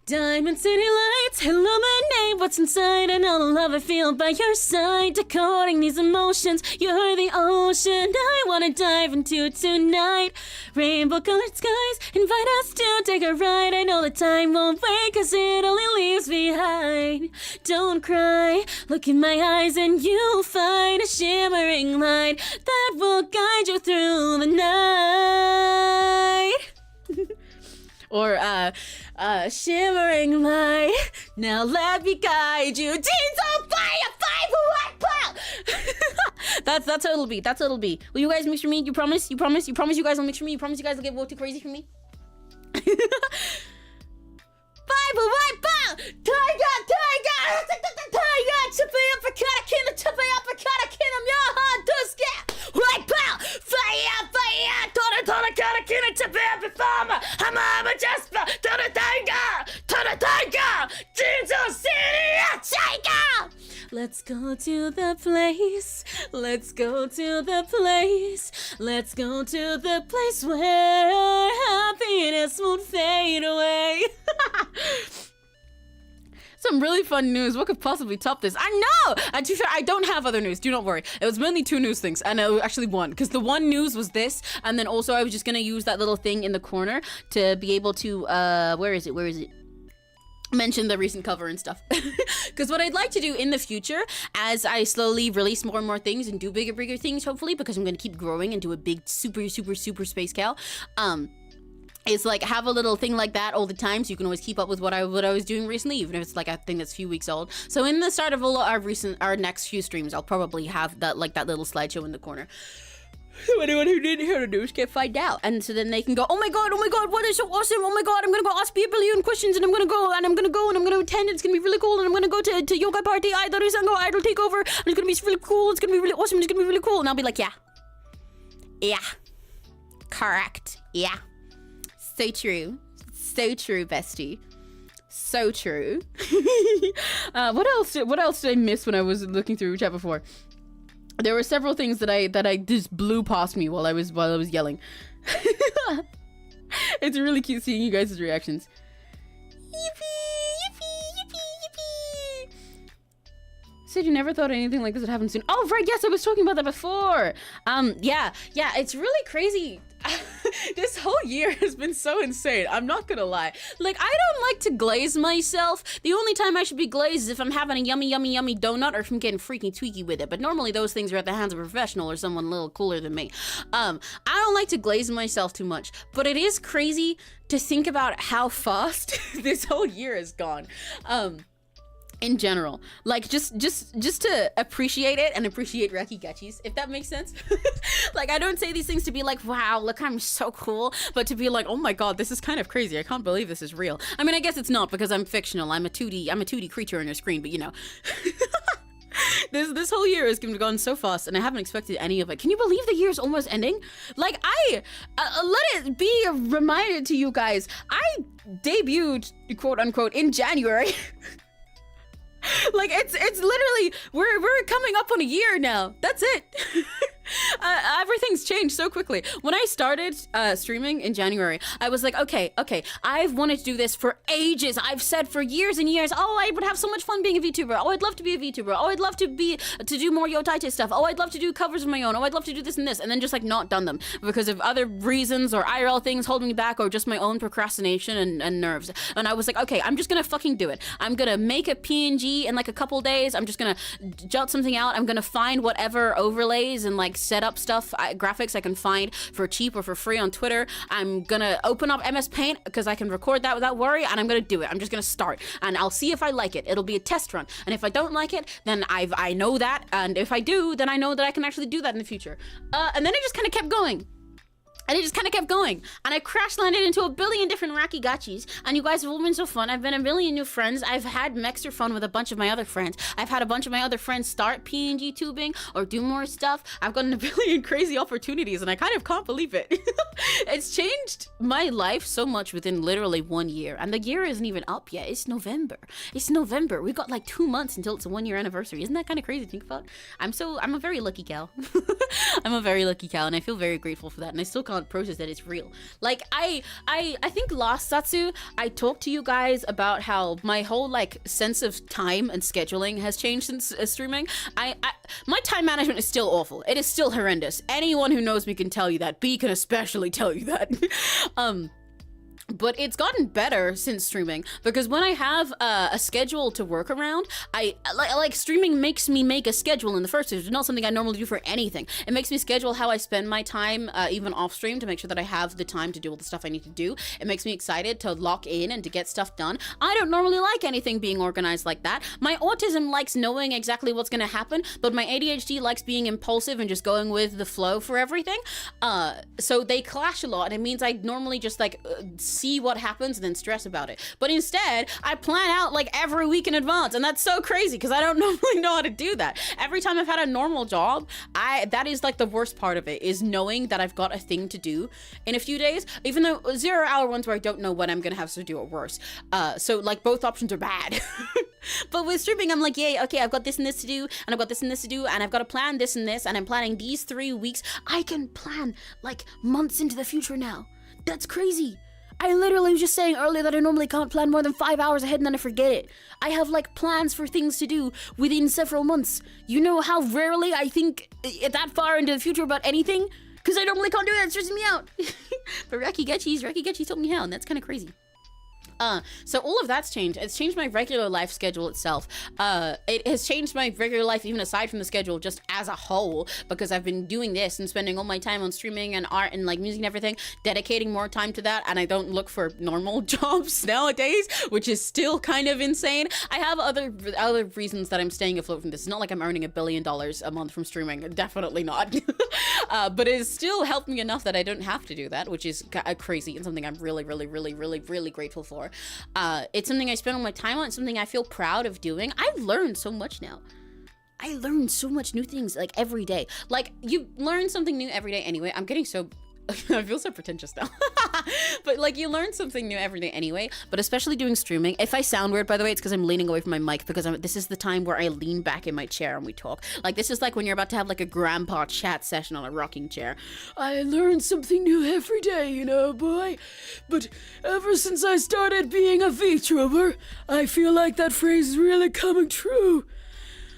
Diamond City Lights, illuminate what's inside, and all the love I feel by your side. Decoding these emotions, you're the ocean I wanna dive into tonight. Rainbow colored skies invite us to take a ride. I know the time won't wait, cause it only leaves behind. Don't cry, look in my eyes and you'll find a shimmering light that will guide you through the night. Or, shimmering light, now let me guide you. Teens on fire, That's how it'll be. Will you guys mix for me? You promise you guys will mix for me? You promise you guys will get Wota crazy for me? Let's go to the place Let's go to the place. Let's go to the place where happiness won't fade away. Some really fun news. What could possibly top this? I know! And to be fair, I don't have other news. Do not worry. It was mainly 2 news things. And it was actually 1. Because the 1 news was this. And then also I was just going to use that little thing in the corner to be able to, where is it? Mention the recent cover and stuff. Because what I'd like to do in the future, as I slowly release more and more things and do bigger things, hopefully, because I'm going to keep growing and do a big, super space cow, is like have a little thing like that all the time, so you can always keep up with what I was doing recently, even if it's like a thing that's a few weeks old. So in the start of our next few streams, I'll probably have that little slideshow in the corner. So anyone who didn't hear the news can find out, and so then they can go, oh my god, what is so awesome, oh my god, I'm gonna go ask people a billion questions, and I'm gonna go and I'm gonna attend, and it's gonna be really cool, and I'm gonna go to yoga party, idol takeover, and it's gonna be really cool, it's gonna be really awesome, it's gonna be really cool. And I'll be like, yeah, correct, yeah. So true, bestie. So true. What else did I miss when I was looking through chat before? There were several things that I just blew past me while I was yelling. It's really cute seeing you guys' reactions. Yippee. Said you never thought anything like this would happen soon. Oh right, yes, I was talking about that before. Yeah, it's really crazy. This whole year has been so insane. I'm not gonna lie. Like, I don't like to glaze myself. The only time I should be glazed is if I'm having a yummy donut, or if I'm getting freaking tweaky with it. But normally those things are at the hands of a professional or someone a little cooler than me. I don't like to glaze myself too much, but it is crazy to think about how fast this whole year has gone. In general, like just to appreciate it and appreciate Rakigachis, if that makes sense. Like, I don't say these things to be like, wow, look, I'm so cool, but to be like, oh my god, this is kind of crazy. I can't believe this is real. I mean, I guess it's not, because I'm fictional. I'm a 2D creature on a screen, but you know. This whole year has gone so fast, and I haven't expected any of it. Can you believe the year's almost ending? Like, let it be a reminder to you guys, I debuted, quote unquote, in January. Like, it's literally, we're coming up on a year now. That's it. Everything's changed so quickly. When I started streaming in January, I was like, okay, I've wanted to do this for ages. I've said for years and years, oh, I would have so much fun being a VTuber. Oh, I'd love to be a VTuber. Oh, I'd love to do more Yotaite stuff. Oh, I'd love to do covers of my own. Oh, I'd love to do this and this. And then just like not done them because of other reasons or IRL things holding me back, or just my own procrastination and nerves. And I was like, okay, I'm just gonna fucking do it. I'm gonna make a PNG in like a couple days. I'm just gonna jot something out. I'm gonna find whatever overlays and like set up stuff, graphics I can find for cheap or for free on Twitter. I'm gonna open up MS Paint because I can record that without worry, and I'm gonna do it. I'm just gonna start, and I'll see if I like it. It'll be a test run, and if I don't like it, then I know that, and if I do, then I know that I can actually do that in the future. And then it just kind of kept going. And it just kind of kept going. And I crash landed into a billion different Rakigachis. And you guys have all been so fun. I've been a million new friends. I've had Mexter fun with a bunch of my other friends. I've had a bunch of my other friends start PNG tubing or do more stuff. I've gotten a billion crazy opportunities, and I kind of can't believe it. It's changed my life so much within literally 1 year. And the year isn't even up yet. It's November. We've got like 2 months until it's a 1 year anniversary. Isn't that kind of crazy to think about? I'm a very lucky cow. I'm a very lucky cow, and I feel very grateful for that. And I still can't process that it's real. Like, I think last Satsu I talked to you guys about how my whole like sense of time and scheduling has changed since streaming. My time management is still awful. It is still horrendous. Anyone who knows me can tell you that. B can especially tell you that. But it's gotten better since streaming, because when I have a schedule to work around, I like streaming makes me make a schedule in the first place. It's not something I normally do for anything. It makes me schedule how I spend my time, even off stream, to make sure that I have the time to do all the stuff I need to do. It makes me excited to lock in and to get stuff done. I don't normally like anything being organized like that. My autism likes knowing exactly what's gonna happen, but my ADHD likes being impulsive and just going with the flow for everything. So they clash a lot, and it means I normally just like see what happens and then stress about it. But instead, I plan out like every week in advance, and that's so crazy because I don't normally know how to do that. Every time I've had a normal job, that is like the worst part of it, is knowing that I've got a thing to do in a few days, even though 0-hour ones where I don't know when I'm gonna have to do it worse. So like both options are bad. But So with streaming, I'm like, yay, okay, I've got this and this to do, and I've got this and this to do, and I've got to plan this and this, and I'm planning these 3 weeks. I can plan like months into the future now. That's crazy. I literally was just saying earlier that I normally can't plan more than 5 hours ahead and then I forget it. I have like plans for things to do within several months. You know how rarely I think that far into the future about anything? Because I normally can't do that, it stresses me out. But Rakigetchis told me how, and that's kind of crazy. So all of that's changed. It's changed my regular life schedule itself. It has changed my regular life even aside from the schedule, just as a whole, because I've been doing this and spending all my time on streaming and art and like music and everything, dedicating more time to that, and I don't look for normal jobs nowadays, which is still kind of insane. I have other reasons that I'm staying afloat from this. It's not like I'm earning $1 billion a month from streaming. Definitely not. But it has still helped me enough that I don't have to do that, which is crazy and something I'm really grateful for. It's something I spend all my time on. It's something I feel proud of doing. I've learned so much now. I learn so much new things like every day. Like you learn something new every day anyway. I'm getting so I feel so pretentious now. But like you learn something new every day anyway, but especially doing streaming. If I sound weird, by the way, it's because I'm leaning away from my mic, because this is the time where I lean back in my chair and we talk. Like this is like when you're about to have like a grandpa chat session on a rocking chair. I learn something new every day, you know, boy. But ever since I started being a VTuber, I feel like that phrase is really coming true.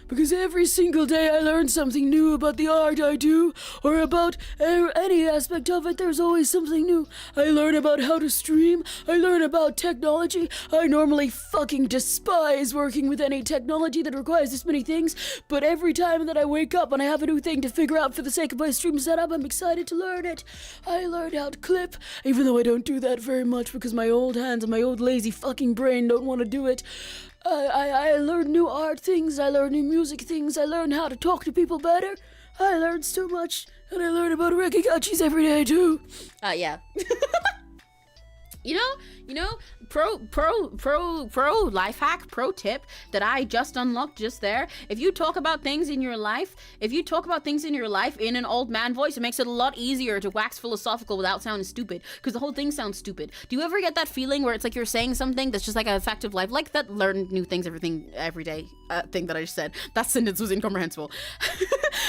Because every single day I learn something new about the art I do, or about any aspect of it. There's always something new. I learn about how to stream. I learn about technology. I normally fucking despise working with any technology that requires this many things, but every time that I wake up and I have a new thing to figure out for the sake of my stream setup, I'm excited to learn it. I learned how to clip, even though I don't do that very much because my old hands and my old lazy fucking brain don't want to do it. I learned new art things, I learned new music things, I learned how to talk to people better. I learned so much, and I learn about Rakigetchis every day too. Yeah. You know, pro life hack, pro tip that I just unlocked just there. If you talk about things in your life, in an old man voice, it makes it a lot easier to wax philosophical without sounding stupid, because the whole thing sounds stupid. Do you ever get that feeling where it's like you're saying something that's just like a fact of life, like that learn new things every day thing that I just said? That sentence was incomprehensible.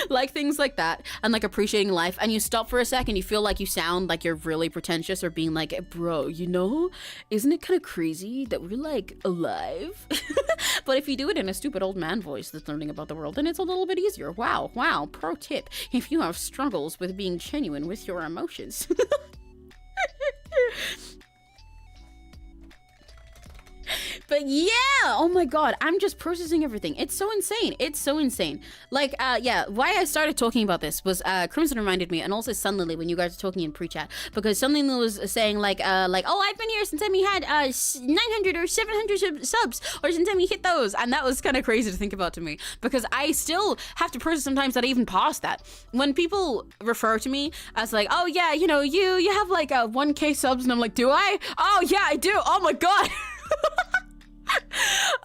Like things like that, and like appreciating life, and you stop for a second, you feel like you sound like you're really pretentious, or being like, bro, you know, isn't it kind of crazy that we're like alive? But if you do it in a stupid old man voice that's learning about the world, then it's a little bit easier. Wow, pro tip if you have struggles with being genuine with your emotions. But yeah, oh my god, I'm just processing everything. It's so insane. Like, yeah, why I started talking about this was Crimson reminded me, and also Sunlily when you guys were talking in pre-chat, because Sunlily was saying like, oh, I've been here since time we had 900 or 700 subs, or since time we hit those, and that was kind of crazy to think about to me, because I still have to process sometimes that I even passed that. When people refer to me as like, oh yeah, you know, you have like 1K subs, and I'm like, do I? Oh yeah, I do. Oh my god.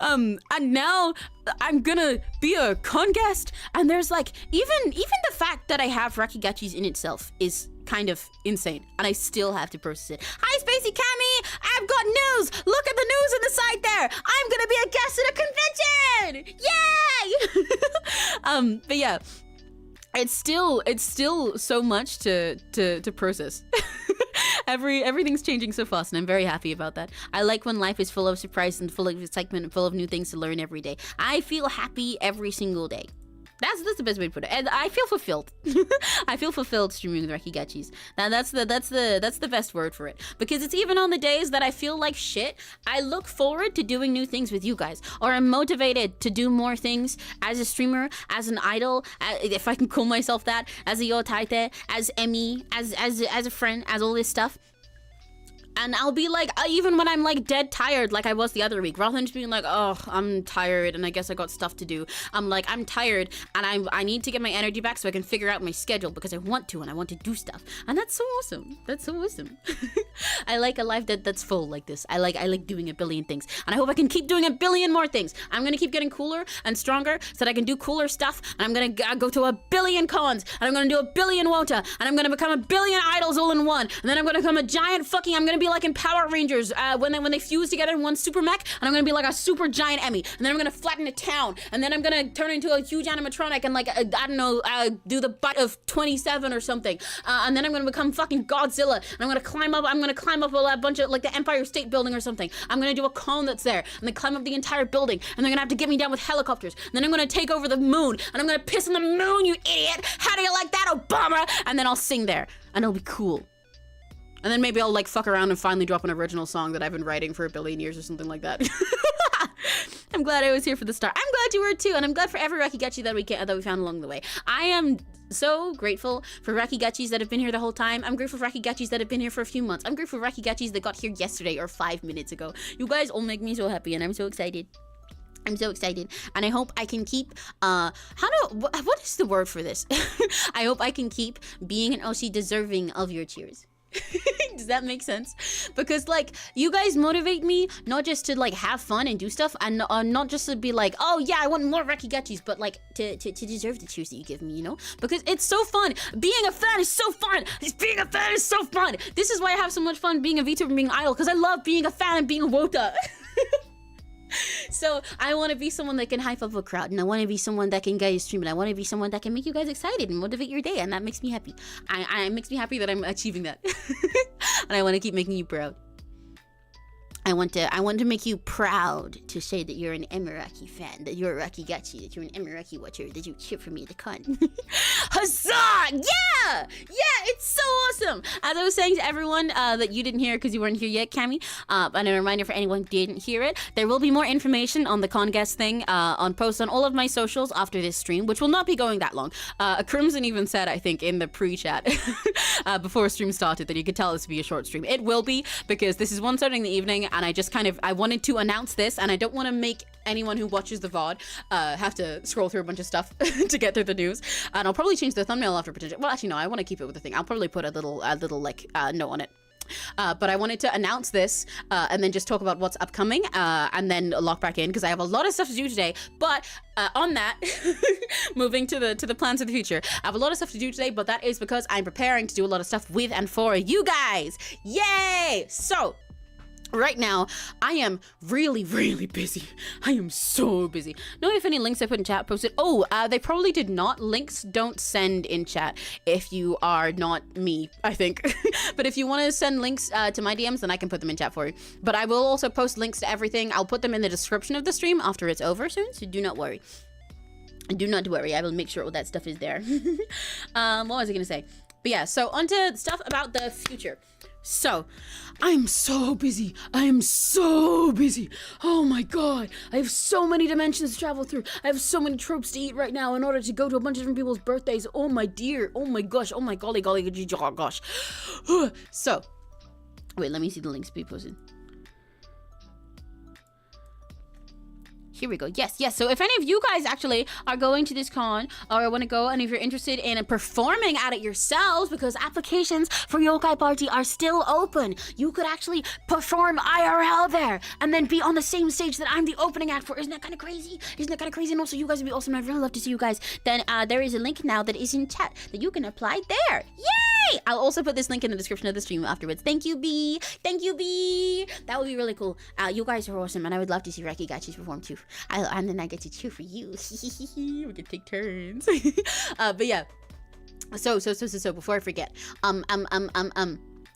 And now I'm gonna be a con guest, and there's like even the fact that I have Rakigetchis in itself is kind of insane, and I still have to process it. Hi Spacey Cammy, I've got news. Look at the news on the side there. I'm gonna be a guest at a convention. Yay! But yeah, it's still so much to process. Everything's changing so fast, and I'm very happy about that. I like when life is full of surprise and full of excitement and full of new things to learn every day. I feel happy every single day. That's the best way to put it. And I feel fulfilled. I feel fulfilled streaming with Rakigetchis. Now that's the best word for it. Because it's even on the days that I feel like shit, I look forward to doing new things with you guys. Or I'm motivated to do more things as a streamer, as an idol, if I can call myself that, as a yotaite, as Emmy, as a friend, as all this stuff. And I'll be like, even when I'm like dead tired, like I was the other week, rather than just being like, oh, I'm tired and I guess I got stuff to do, I'm like, I'm tired and I need to get my energy back so I can figure out my schedule, because I want to, and I want to do stuff. And that's so awesome. That's so awesome. I like a life that's full like this. I like doing a billion things, and I hope I can keep doing a billion more things. I'm gonna keep getting cooler and stronger so that I can do cooler stuff, and I'm gonna go to a billion cons, and I'm gonna do a billion wota, and I'm gonna become a billion idols all in one, and then I'm gonna become a giant fucking, I'm gonna be like in Power Rangers when they fuse together in one super mech, and I'm gonna be like a super giant Emmy, and then I'm gonna flatten a town, and then I'm gonna turn into a huge animatronic and like I don't know, do the butt of 27 or something, and then I'm gonna become fucking Godzilla, and I'm gonna climb up a bunch of like the Empire State Building or something. I'm gonna do a cone that's there, and then climb up the entire building, and they're gonna have to get me down with helicopters. And then I'm gonna take over the moon, and I'm gonna piss on the moon, you idiot! How do you like that, Obama? And then I'll sing there, and it'll be cool. And then maybe I'll like fuck around and finally drop an original song that I've been writing for 1 billion years or something like that. I'm glad I was here for the start. I'm glad you were too, and I'm glad for every Rakigachi that we found along the way. I am so grateful for Rakigachis that have been here the whole time. I'm grateful for Rakigachis that have been here for a few months. I'm grateful for Rakigachis that got here yesterday or 5 minutes ago. You guys all make me so happy, and I'm so excited. I'm so excited, and I hope I can keep, what is the word for this? I hope I can keep being an 𝘆cie deserving of your cheers. Does that make sense? Because like you guys motivate me not just to like have fun and do stuff, and not just to be like, oh yeah, I want more Rakigachis, but like to deserve the cheers that you give me, you know? Because it's so fun. Being a fan is so fun. Being a fan is so fun. This is why I have so much fun being a VTuber and being idol, because I love being a fan and being a wota. So I want to be someone that can hype up a crowd, and I want to be someone that can get you streaming. I want to be someone that can make you guys excited and motivate your day, and that makes me happy. It makes me happy that I'm achieving that. And I want to keep making you proud. I want to make you proud to say that you're an Emiraki fan, that you're a Rakigachi, that you're an Emiraki watcher, that you cheer for me at the con. Huzzah! Yeah! Yeah, it's so awesome! As I was saying to everyone that you didn't hear because you weren't here yet, Cammy, and a reminder for anyone who didn't hear it, there will be more information on the con guest thing on posts on all of my socials after this stream, which will not be going that long. Crimson even said, I think, in the pre-chat before stream started that you could tell this would be a short stream. It will be, because this is 1:30 in the evening, and I wanted to announce this, and I don't want to make anyone who watches the VOD have to scroll through a bunch of stuff to get through the news. And I'll probably change the thumbnail after potential. Well, actually, no, I want to keep it with the thing. I'll probably put a little like note on it. But I wanted to announce this and then just talk about what's upcoming and then lock back in, because I have a lot of stuff to do today. But on that, moving to the plans of the future, I have a lot of stuff to do today, but that is because I'm preparing to do a lot of stuff with and for you guys. Yay! So right now, I am really, really busy. I am so busy. Know if any links I put in chat posted? Oh, they probably did not. Links don't send in chat if you are not me, I think. But if you want to send links to my DMs, then I can put them in chat for you. But I will also post links to everything. I'll put them in the description of the stream after it's over soon, so do not worry. Do not worry. I will make sure all that stuff is there. What was I going to say? But yeah, so onto stuff about the future. So, I'm so busy. I am so busy. Oh my god. I have so many dimensions to travel through. I have so many tropes to eat right now in order to go to a bunch of different people's birthdays. Oh my dear. Oh my gosh. Oh my golly gosh. So, wait, let me see the links be posted. Here we go. Yes. So if any of you guys actually are going to this con or want to go, and if you're interested in performing at it yourselves, because applications for Yokai Party are still open, you could actually perform IRL there and then be on the same stage that I'm the opening act for. Isn't that kind of crazy? And also, you guys would be awesome. I'd really love to see you guys. Then there is a link now that is in chat that you can apply there. Yay! I'll also put this link in the description of the stream afterwards. Thank you, B. That would be really cool. You guys are awesome, and I would love to see Rakigachis perform too. And then I get to cheer for you. We can take turns. But yeah. So before I forget,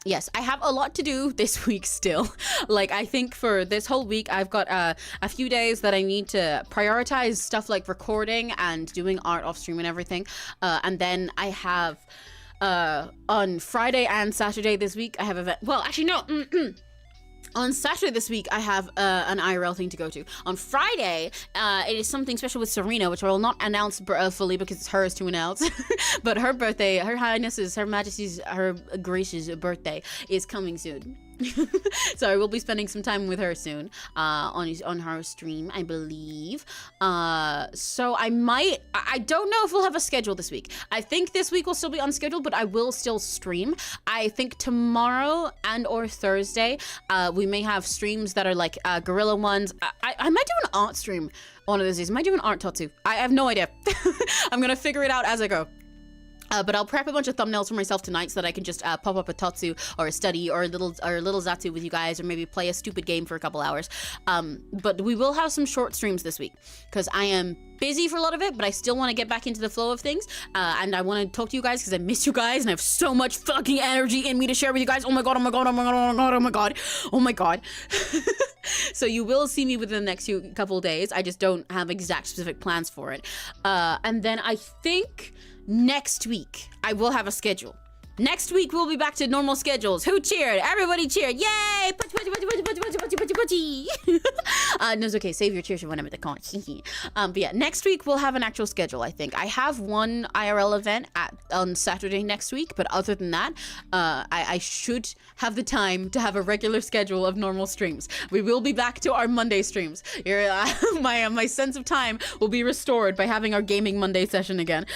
yes, I have a lot to do this week still. Like, I think for this whole week, I've got a few days that I need to prioritize stuff like recording and doing art off stream and everything. And then I have on Friday and Saturday this week, I have event. Well, actually, no. On Saturday this week, I have an IRL thing to go to. On Friday, it is something special with Serena, which I will not announce fully because it's hers to announce. But her birthday, Her Highness's, Her Majesty's, Her Grace's birthday is coming soon. So I will be spending some time with her soon on her stream, I believe. So I don't know if we'll have a schedule this week. I think this week will still be unscheduled, but I will still stream. I think tomorrow and or Thursday we may have streams that are like guerrilla ones. I might do an art stream one of those days. I might do an art tatsu. I have no idea. I'm gonna figure it out as I go. But I'll prep a bunch of thumbnails for myself tonight so that I can just pop up a Tatsu or a study or a little Zatsu with you guys, or maybe play a stupid game for a couple hours. But we will have some short streams this week because I am busy for a lot of it, but I still want to get back into the flow of things. And I want to talk to you guys because I miss you guys and I have so much fucking energy in me to share with you guys. Oh my god, oh my god, oh my god, oh my god, oh my god, oh my god. So you will see me within the next couple of days. I just don't have exact specific plans for it. And then I think next week I will have a schedule. Next week we'll be back to normal schedules. Who cheered? Everybody cheered. Yay! No, it's okay. Save your cheers for when I'm at the con. But yeah, next week we'll have an actual schedule, I think. I have one IRL event on Saturday next week, but other than that, I should have the time to have a regular schedule of normal streams. We will be back to our Monday streams. My sense of time will be restored by having our Gaming Monday session again.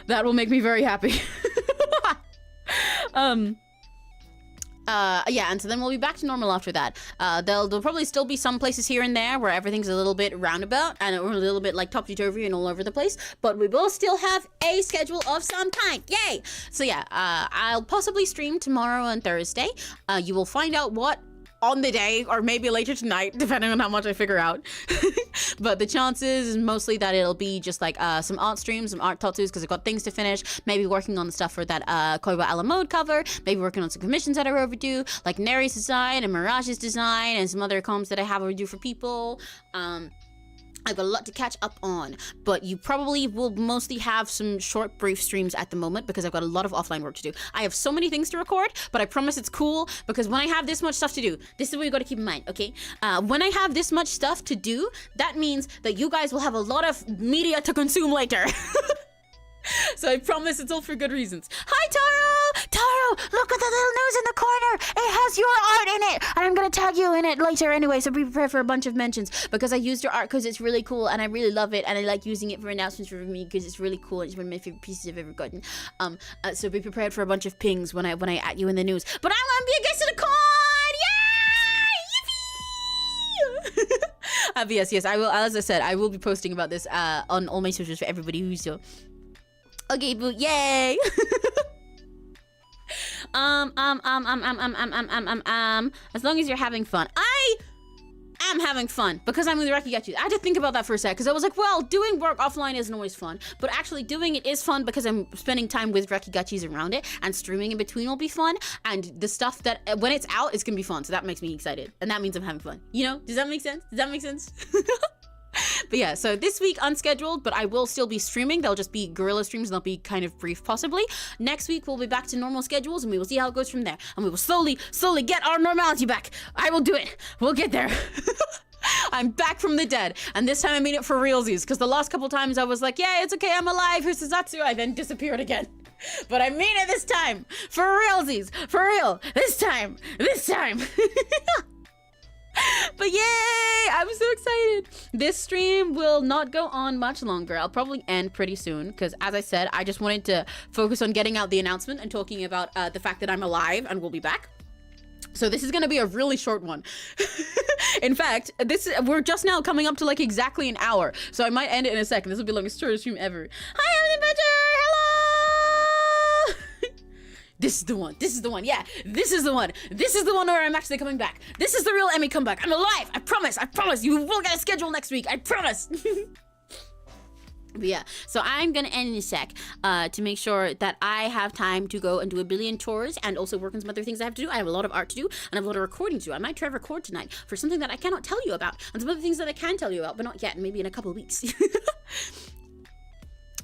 That will make me very happy. Yeah, and so then we'll be back to normal after that. There'll probably still be some places here and there where everything's a little bit roundabout and we're a little bit like topsy-turvy and all over the place, but we will still have a schedule of some kind. Yay! So yeah, I'll possibly stream tomorrow and Thursday. You will find out what on the day, or maybe later tonight, depending on how much I figure out. But the chances is mostly that it'll be just like some art streams, some art tattoos, because I've got things to finish. Maybe working on the stuff for that Koiba Ala mode cover. Maybe working on some commissions that are overdue, like Neri's design and Mirage's design, and some other comms that I have overdue for people. I've got a lot to catch up on, but you probably will mostly have some short, brief streams at the moment because I've got a lot of offline work to do. I have so many things to record, but I promise it's cool because when I have this much stuff to do, this is what you got to keep in mind, okay? When I have this much stuff to do, that means that you guys will have a lot of media to consume later. So I promise it's all for good reasons. Hi, Taro! Taro, look at the little news in the corner. It has your art in it. And I'm going to tag you in it later anyway, so be prepared for a bunch of mentions. Because I used your art because it's really cool and I really love it. And I like using it for announcements for me because it's really cool. It's one of my favorite pieces I've ever gotten. So be prepared for a bunch of pings when I at you in the news. But I'm going to be a guest at a con! Yay! Yippee! But yes, I will, as I said, I will be posting about this on all my socials for everybody who's so... Okay, boo, yay! As long as you're having fun. I am having fun because I'm with Rakigachi. I had to think about that for a sec because I was like, well, doing work offline isn't always fun, but actually doing it is fun because I'm spending time with Rakigachis around it, and streaming in between will be fun, and the stuff that when it's out, it's gonna be fun, so that makes me excited, and that means I'm having fun. You know, does that make sense? Does that make sense? But yeah, so this week unscheduled, but I will still be streaming. They'll just be guerrilla streams and they'll be kind of brief possibly. Next week we'll be back to normal schedules and we will see how it goes from there. And we will slowly get our normality back. I will do it. We'll get there. I'm back from the dead. And this time I mean it for realsies, because the last couple times I was like, yeah, it's okay, I'm alive, here's Suzatsu. I then disappeared again. But I mean it this time. For realsies. For real. This time. But yay! I'm so excited. This stream will not go on much longer. I'll probably end pretty soon because, as I said, I just wanted to focus on getting out the announcement and talking about the fact that I'm alive and will be back. So this is going to be a really short one. In fact, we're just now coming up to like exactly an hour. So I might end it in a second. This will be the longest stream ever. Hi, Evelyn Badger! Hello! This is the one. Yeah, this is the one. This is the one where I'm actually coming back. This is the real Emmy comeback. I'm alive. I promise. You will get a schedule next week. I promise. But yeah, so I'm gonna end in a sec to make sure that I have time to go and do a billion tours and also work on some other things I have to do. I have a lot of art to do and I have a lot of recording to do. I might try to record tonight for something that I cannot tell you about and some other things that I can tell you about, but not yet, maybe in a couple of weeks.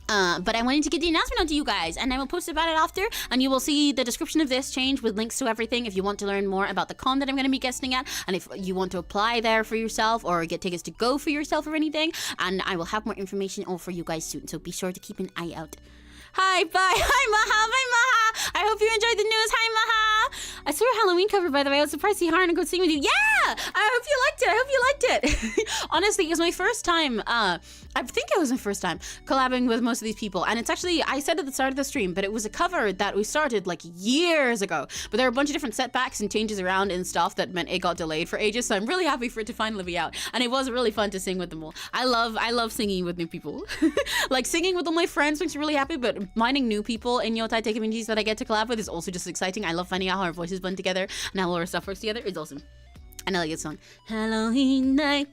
But I wanted to get the announcement onto you guys, and I will post about it after, and you will see the description of this change with links to everything if you want to learn more about the con that I'm going to be guesting at, and if you want to apply there for yourself or get tickets to go for yourself or anything, and I will have more information all for you guys soon, so be sure to keep an eye out. Hi, bye. Hi, Maha. Bye, Maha. I hope you enjoyed the news. Hi, Maha. I saw your Halloween cover, by the way. I was surprised to see Haran and go sing with you. Yeah! I hope you liked it. I hope you liked it. Honestly, it was my first time, I think it was my first time collabing with most of these people. And it's actually, I said at the start of the stream, but it was a cover that we started like years ago. But there were a bunch of different setbacks and changes around and stuff that meant it got delayed for ages. So I'm really happy for it to finally be out. And it was really fun to sing with them all. I love singing with new people. Like singing with all my friends makes me really happy, but finding new people in Yotai communities that I get to collab with is also just exciting. I love finding out how our voices blend together and how all our stuff works together. It's awesome. And I like this song. Halloween night.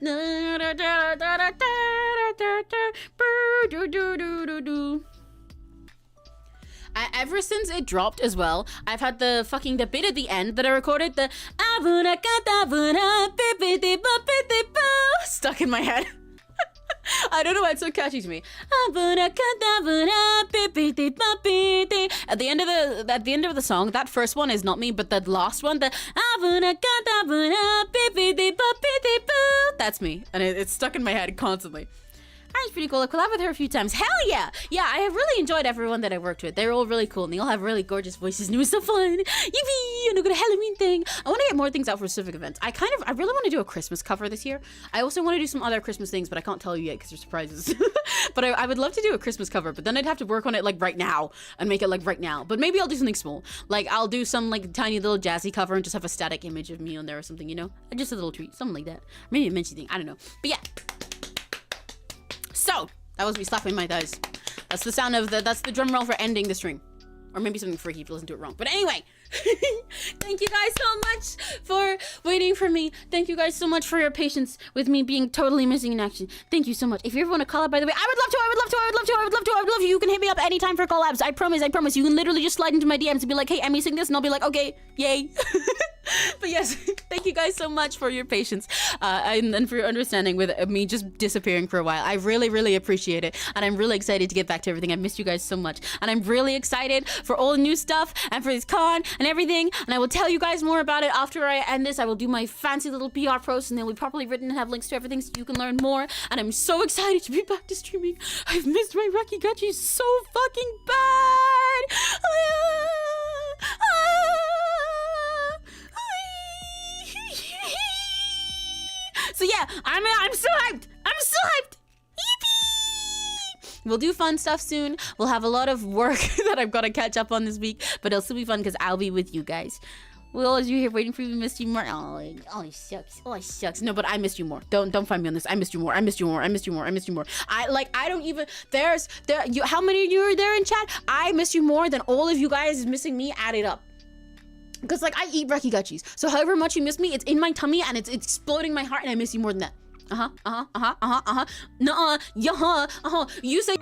Ever since it dropped as well, I've had the bit at the end that I recorded, the stuck in my head. I don't know why it's so catchy to me. At the end of the song, that first one is not me, but that last one, the that's me, and it's stuck in my head constantly. It's pretty cool. I collabed with her a few times. Hell yeah! Yeah, I have really enjoyed everyone that I worked with. They're all really cool, and they all have really gorgeous voices, and it was so fun. Yippee! And I got a Halloween thing. I want to get more things out for specific events. I really want to do a Christmas cover this year. I also want to do some other Christmas things, but I can't tell you yet because they're surprises. But I would love to do a Christmas cover, but then I'd have to work on it like right now and make it like right now. But maybe I'll do something small. Like I'll do some like tiny little jazzy cover and just have a static image of me on there or something, you know? Just a little treat, something like that. Maybe a Minchie thing, I don't know. But yeah. So, that was me slapping my thighs. That's the sound of that's the drum roll for ending the stream. Or maybe something freaky if you listen to it wrong. But anyway, thank you guys so much for waiting for me. Thank you guys so much for your patience with me being totally missing in action. Thank you so much. If you ever want to collab, by the way, I would love to. You can hit me up anytime for collabs. I promise. You can literally just slide into my DMs and be like, hey, Emmy, sing this. And I'll be like, okay, yay. But yes, thank you guys so much for your patience and for your understanding with me just disappearing for a while. I really appreciate it, and I'm really excited to get back to everything. I missed you guys so much, and I'm really excited for all the new stuff and for this con and everything, and I will tell you guys more about it after I end this. I will do my fancy little PR posts, and they'll be properly written and have links to everything so you can learn more, and I'm so excited to be back to streaming. I've missed my Rakigachi so fucking bad. So yeah, I'm so hyped. Yippee! We'll do fun stuff soon. We'll have a lot of work that I've got to catch up on this week, but it'll still be fun because I'll be with you guys. We'll always be here waiting for you. We missed you more. Oh, it sucks. No, but I missed you more. Don't find me on this. I missed you more. I don't even. How many of you are there in chat? I miss you more than all of you guys missing me added up. Because like I eat Rakigachis, so however much you miss me, it's in my tummy and it's exploding my heart, and I miss you more than that. You say.